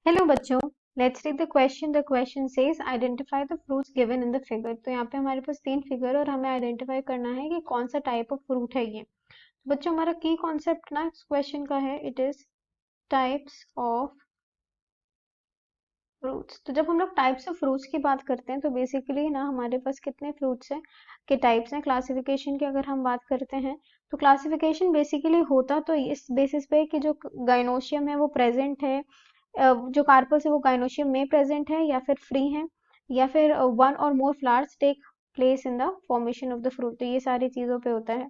Hello बच्चों, let's read the question. The question says identify the fruits given in the figure. तो यहाँ पे हमारे पास तीन फिगर और हमें आइडेंटिफाई करना है कि कौन सा टाइप ऑफ फ्रूट है ये। तो बच्चों, हमारा की कॉन्सेप्ट ना इस क्वेश्चन का है, it is types of fruits. तो जब हम लोग टाइप्स ऑफ फ्रूट्स की बात करते हैं तो बेसिकली ना हमारे पास कितने फ्रूट्स हैं के टाइप्स हैं। क्लासिफिकेशन की अगर हम बात करते हैं तो क्लासिफिकेशन बेसिकली होता तो इस बेसिस पे कि जो गाइनोशियम है वो प्रेजेंट है, जो कार्पस है वो गाइनोशियम में प्रेजेंट है या फिर फ्री है, या फिर वन और more flowers take place in the formation of the fruit. तो ये सारी चीजों पे होता है।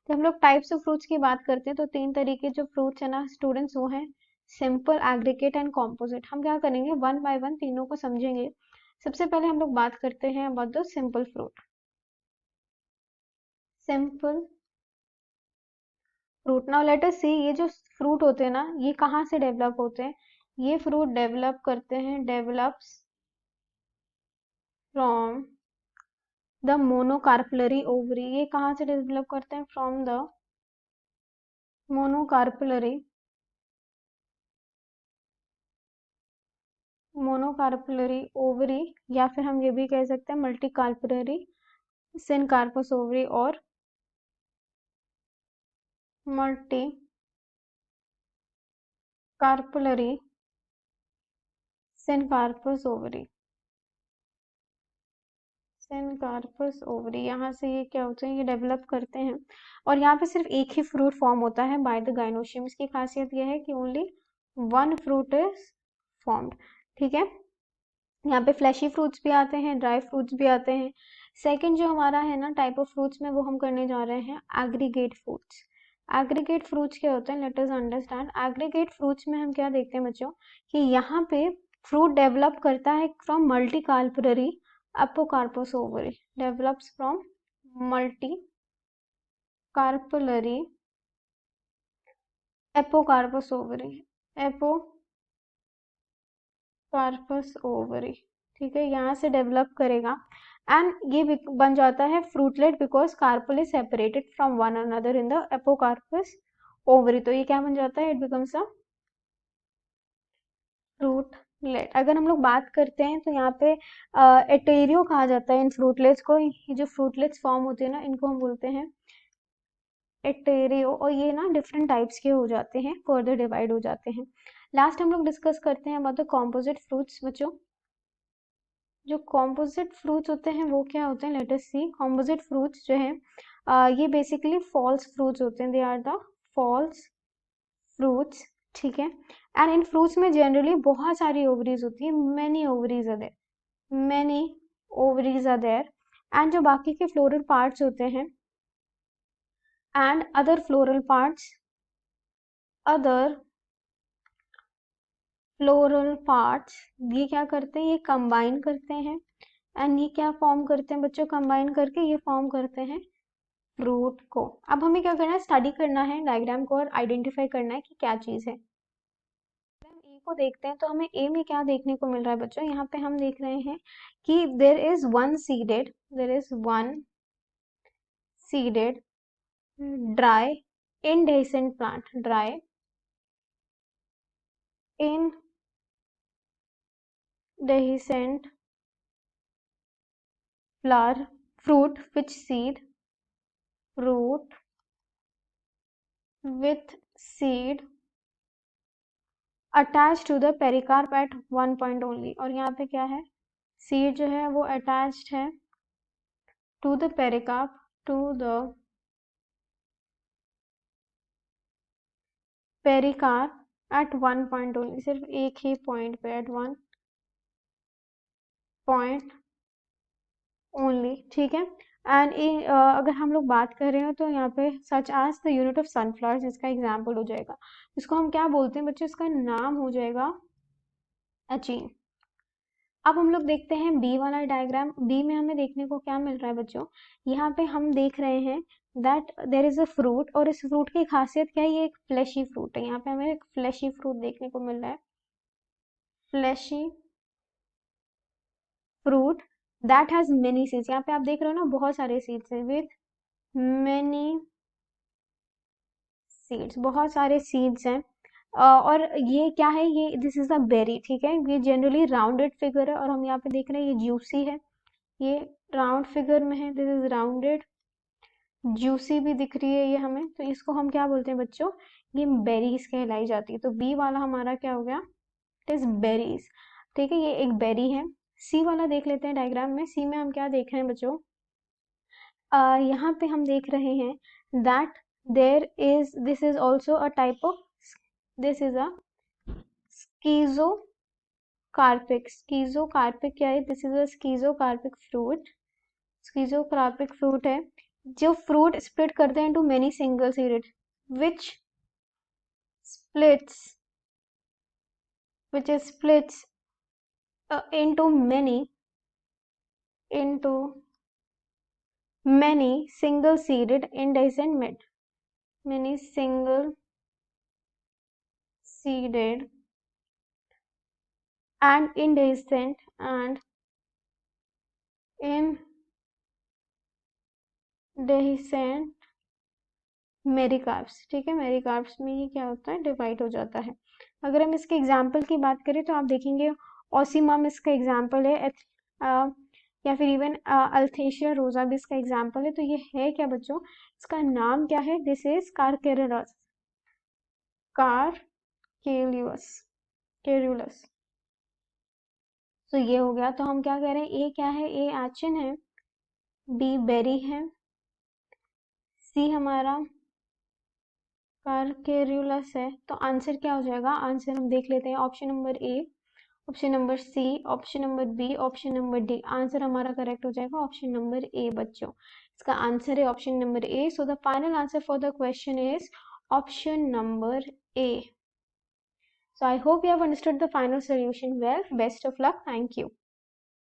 जब हम लोग टाइप्स ऑफ फ्रूट्स की बात करते हैं तो तीन तरीके जो फ्रूट्स है ना स्टूडेंट्स, वो हैं सिंपल, एग्रीगेट एंड कॉम्पोजिट। हम क्या करेंगे, वन बाय वन तीनों को समझेंगे। सबसे पहले हम लोग बात करते हैं about the simple fruit. Simple fruit, now let us see, ये जो फ्रूट होते हैं ना ये कहाँ से डेवलप होते हैं। ये फ्रूट डेवलप करते हैं, develops from the monocarpellary ovary. ये कहाँ से डेवलप करते हैं, from the monocarpellary monocarpellary ovary, या फिर हम ये भी कह सकते हैं मल्टीकार्पलरी सिनकार्पस ओवरी और multi carpellary syncarpous ovary. Syncarpous ovary, यहाँ से ये क्या होते हैं, ये डेवलप करते हैं। और यहाँ पे सिर्फ एक ही फ्रूट फॉर्म होता है बाय द गाइनोशियम। इसकी खासियत यह है कि only one fruit is formed. ठीक है, यहाँ पे फ्लैशी फ्रूट्स भी आते हैं, ड्राई फ्रूट्स भी आते हैं। सेकंड जो हमारा है ना टाइप ऑफ फ्रूट्स में, वो हम करने जा रहे हैं एग्रीगेट फ्रूट्स। एग्रीगेट फ्रूट्स क्या होते हैं, let us understand. Aggregate fruits में हम क्या देखते हैं बच्चों, कि यहाँ पे फ्रूट डेवलप करता है from multi carpellary apocarpous ovary, develops from multi carpellary apocarpous ovary, apocarpous ovary. ठीक है, यहाँ से डेवलप करेगा एंड ये बन जाता है fruitlet because carpel is separated from one another in the apocarpous ovary. तो ये क्या बन जाता है, इट बिकम्स अ फ्रूटलेट। अगर हम लोग बात करते हैं तो यहाँ पे एटेरियो कहा जाता है इन फ्रूटलेट्स को। ये जो फ्रूटलेट्स फॉर्म होते हैं ना इनको हम बोलते हैं एटेरियो, और ये ना डिफरेंट टाइप्स के हो जाते हैं, फर्दर डिवाइड हो जाते हैं। लास्ट हम लोग डिस्कस करते हैं अबाउट द कॉम्पोजिट फ्रूट्स। बच्चों, जो कॉम्पोजिट फ्रूट्स होते हैं वो क्या होते हैं, let us see. Composite fruits जो है ये बेसिकली फॉल्स फ्रूट्स होते हैं, they are the false fruits. ठीक है, एंड इन फ्रूट्स में जनरली बहुत सारी ओवरीज होती है, many ovaries are there, many ovaries are there. And जो बाकी के फ्लोरल पार्ट्स होते हैं and other floral parts, other floral parts, ये क्या करते हैं, ये कंबाइन करते हैं एंड ये क्या फॉर्म करते हैं बच्चों, कंबाइन करके ये फॉर्म करते हैं फ्रूट को। अब हमें क्या करना है, स्टडी करना है डायग्राम को और आइडेंटिफाई करना है कि क्या चीज है। हम ए को देखते हैं तो हमें ए में क्या देखने को मिल रहा है बच्चों, यहाँ पे हम देख रहे हैं कि there is one seeded dry indehiscent plant, dry indehiscent flower fruit which seed fruit with seed attached to the pericarp at one point only। और यहाँ पे क्या है, सीड जो है वो अटैच्ड है to the pericarp, to the pericarp at one point only, सिर्फ एक ही पॉइंट पे, एट वन पॉइंट ओनली। ठीक है, एंड अगर हम लोग बात कर रहे हो तो यहाँ पे such as the unit of sunflowers इसका एग्जाम्पल हो जाएगा। इसको हम क्या बोलते हैं बच्चों, इसका नाम हो जाएगा अचीन। अब हम लोग देखते हैं बी वाला डायग्राम। बी में हमें देखने को क्या मिल रहा है बच्चों, यहाँ पे हम देख रहे हैं that there is a fruit, और इस फ्रूट की खासियत क्या है, ये एक फ्लैशी फ्रूट है। यहाँ पे हमें एक फ्लैशी फ्रूट देखने को मिल रहा है, fleshy fruit that has many seeds. यहाँ पे आप देख रहे हो ना बहुत सारे सीड्स हैं, विथ मेनी सीड्स, बहुत सारे सीड्स हैं। और ये क्या है, ये दिस इज अ बेरी, ठीक है, ये जनरली राउंडेड फिगर है, और हम यहाँ पे देख रहे हैं ये जूसी है, ये राउंड फिगर में है, दिस इज राउंडेड, जूसी भी दिख रही है ये हमें, तो इसको हम क्या बोलते हैं बच्चों, ये बेरीज कहलाई जाती है। तो बी वाला हमारा क्या हो गया, इट इज बेरीज, ठीक है, ये एक बेरी है। सी वाला देख लेते हैं डायग्राम में। सी में हम क्या देख रहे हैं बच्चों, यहाँ पे हम देख रहे हैं that there is, this is also a type of, this is a schizocarpic. Schizocarpic क्या है, this is a schizocarpic fruit, schizocarpic fruit है जो फ्रूट स्प्लिट करते हैं into many single seeded, which splits, which is splits into many single seeded indehiscent mid, many single seeded and indehiscent and indehiscent मेरिकार्प्स, ठीक है, मेरिकार्प्स में ये क्या होता है, डिवाइड हो जाता है। अगर हम इसके एग्जाम्पल की बात करें तो आप देखेंगे ओसीमम इसका एग्जाम्पल है, या फिर इवन अल्थेशिया रोजा भी इसका एग्जाम्पल है। तो ये है क्या बच्चों, इसका नाम क्या है, दिस इज कारकेरुलस, कारकेलियस, केरुलस। तो ये हो गया। तो हम क्या कह रहे हैं, ए क्या है, ए एचिन है, बी बेरी है, सी हमारा कारकेरुलस है। तो आंसर क्या हो जाएगा, आंसर हम देख लेते हैं, option number A, option number C, option number B, option number D. Answer हमारा करेक्ट हो जाएगा ऑप्शन नंबर ए बच्चों, इसका आंसर है option number A. So the final answer for the question is option number A. So I hope you have understood the final solution well. Best of luck. Thank you.